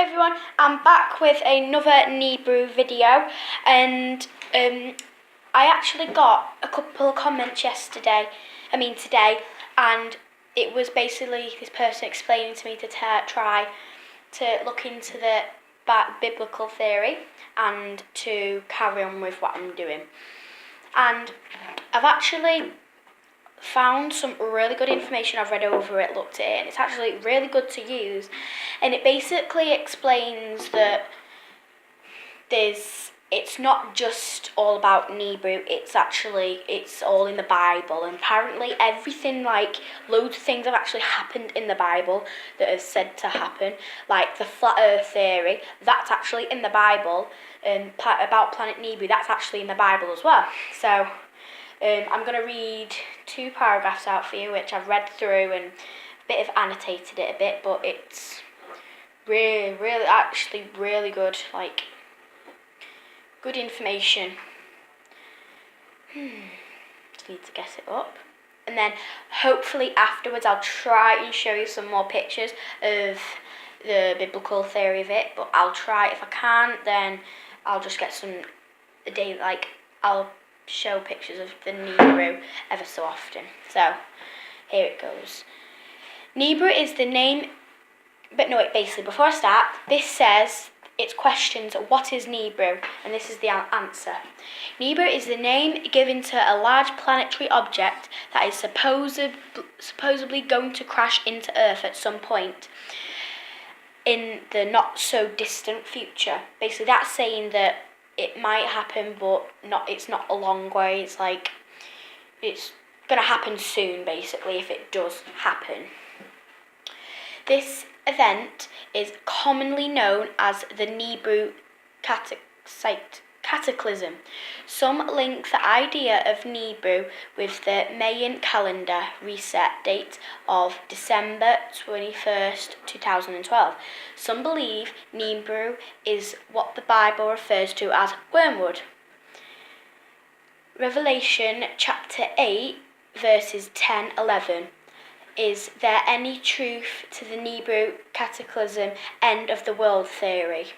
Hi everyone, I'm back with another nibiru video, and I actually got a couple of comments today, and it was basically this person explaining to me to try to look into the biblical theory and to carry on with what I'm doing. And I've actually found some really good information. I've read over it, looked at it, and it's actually really good to use. And it basically explains that it's not just all about Nibiru, it's all in the Bible. And apparently everything, loads of things have actually happened in the Bible that are said to happen, like the flat earth theory, that's actually in the Bible, and about planet Nibiru, that's actually in the Bible as well. So I'm going to read 2 paragraphs out for you, which I've read through and annotated it a bit, but it's really good, good information. Just need to get it up. And then hopefully afterwards I'll try and show you some more pictures of the biblical theory of it, but I'll try. If I can't, then I'll just get I'll show pictures of the Nibiru ever so often. So here it goes. Nibiru is the name, basically before I start, this says, it questions what is Nibiru, and this is the answer. Nibiru is the name given to a large planetary object that is supposedly going to crash into Earth at some point in the not so distant future. Basically that's saying that it might happen, but it's not a long way. It's it's going to happen soon, basically, if it does happen. This event is commonly known as the Nibiru cataclysm. Some link the idea of Nibiru with the Mayan calendar reset date of December 21st, 2012. Some believe Nibiru is what the Bible refers to as wormwood. Revelation chapter 8, verses 10-11. Is there any truth to the Nibiru cataclysm, end of the world theory?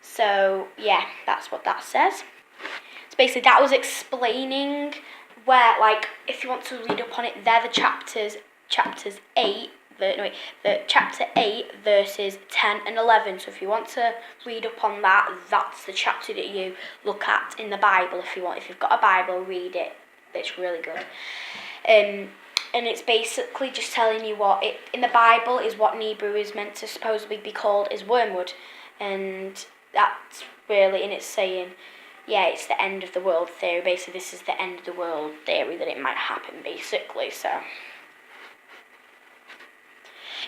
So yeah, that's what that says. So basically that was explaining where, if you want to read up on it, they're the chapter 8 verses 10 and 11. So if you want to read up on that, that's the chapter that you look at in the Bible. If you've got a Bible, read it. It's really good. And it's basically just telling you what it in the Bible is, what Nibiru is meant to supposedly be called is wormwood, and that's really, and it's saying, yeah, it's the end of the world theory. Basically, this is the end of the world theory, that it might happen, basically. So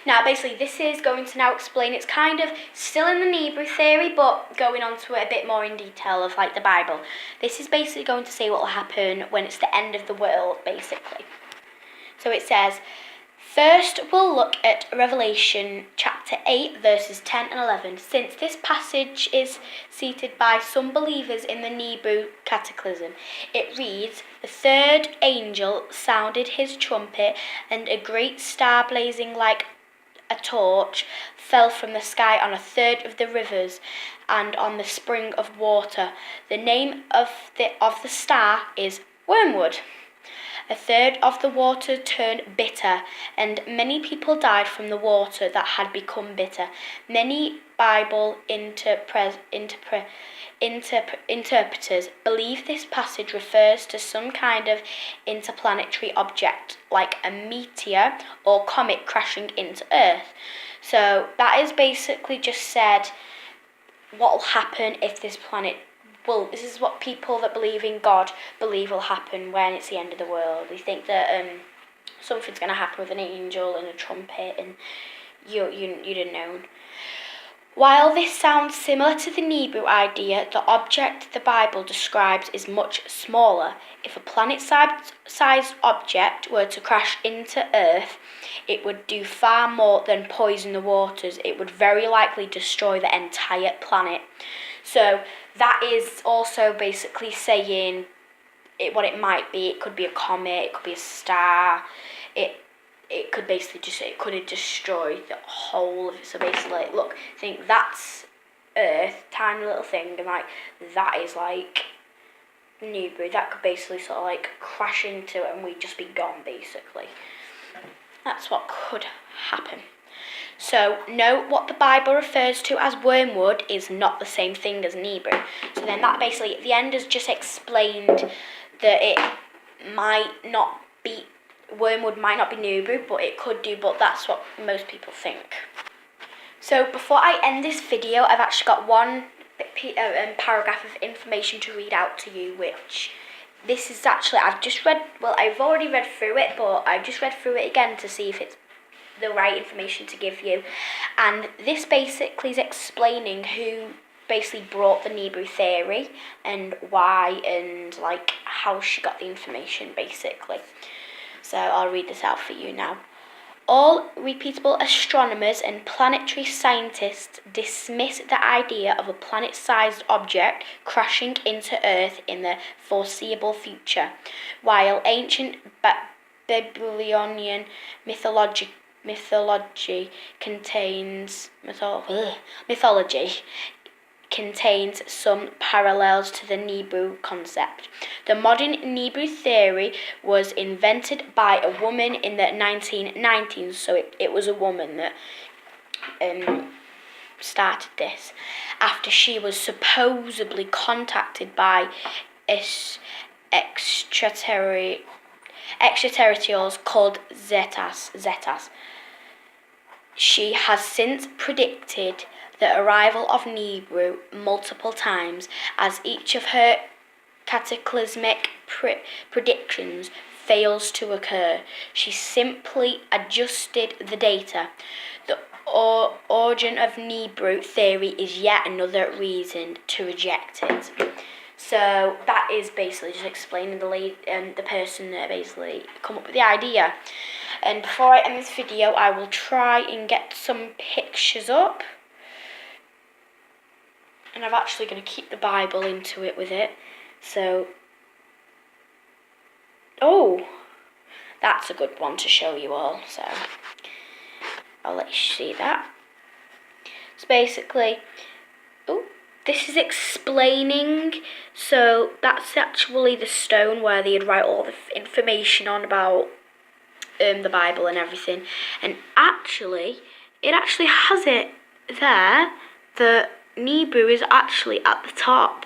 now, basically, this is going to now explain. It's kind of still in the Nibiru theory, but going on to it a bit more in detail of the Bible. This is basically going to say what will happen when it's the end of the world, basically. So it says, first we'll look at Revelation chapter 8, verses 10 and 11, since this passage is cited by some believers in the Nibiru cataclysm. It reads, the third angel sounded his trumpet, and a great star blazing like a torch fell from the sky on a third of the rivers and on the spring of water. The name of the star is Wormwood. A third of the water turned bitter, and many people died from the water that had become bitter. Many Bible interpreters believe this passage refers to some kind of interplanetary object, like a meteor or comet crashing into Earth. So that is basically just said what will happen if this planet. Well, this is what people that believe in God believe will happen when it's the end of the world. They think that something's going to happen with an angel and a trumpet, and you'd have known. While this sounds similar to the Nibiru idea, the object the Bible describes is much smaller. If a planet-sized object were to crash into Earth, it would do far more than poison the waters. It would very likely destroy the entire planet. So that is also basically saying what it might be. It could be a comet, it could be a star. it could basically it could have destroyed the whole of it. So basically, look, think that's Earth, tiny little thing, and like that is like Nubie. That could basically sort of like crash into it, and we'd just be gone basically. That's what could happen. So note what the Bible refers to as wormwood is not the same thing as nibiru. So then that basically at the end has just explained that it might not be, wormwood might not be nibiru, but it could do, but that's what most people think. So before I end this video, I've actually got one paragraph of information to read out to you, which this is actually, I've already read through it, but I've just read through it again to see if it's the right information to give you. And this basically is explaining who basically brought the nibiru theory and why and like how she got the information basically. So I'll read this out for you now. All reputable astronomers and planetary scientists dismiss the idea of a planet-sized object crashing into Earth in the foreseeable future, while ancient Babylonian mythology contains some parallels to the nibiru concept. The modern nibiru theory was invented by a woman in the 1990s, so it was a woman that started this after she was supposedly contacted by extraterrestrials called Zetas. She has since predicted the arrival of nibiru multiple times, as each of her cataclysmic predictions fails to occur. She simply adjusted the data. The origin of nibiru theory is yet another reason to reject it. So that is basically just explaining the person that basically come up with the idea. And before I end this video, I will try and get some pictures up. And I'm actually going to keep the Bible into it with it. So, oh, that's a good one to show you all. So, I'll let you see that. So basically, this is explaining. So that's actually the stone where they'd write all the information on about the Bible and everything. And actually, it actually has it there. The nibiru is actually at the top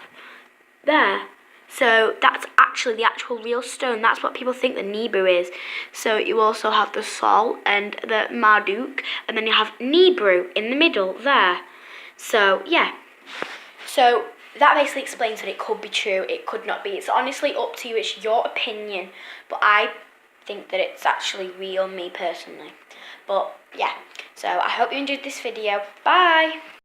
there. So that's actually the actual real stone. That's what people think the nibiru is. So you also have the Sol and the Marduk, and then you have nibiru in the middle there. So yeah. So that basically explains that it could be true, it could not be. It's honestly up to you. It's your opinion. But I think that it's actually real, me personally. But yeah. So I hope you enjoyed this video. Bye.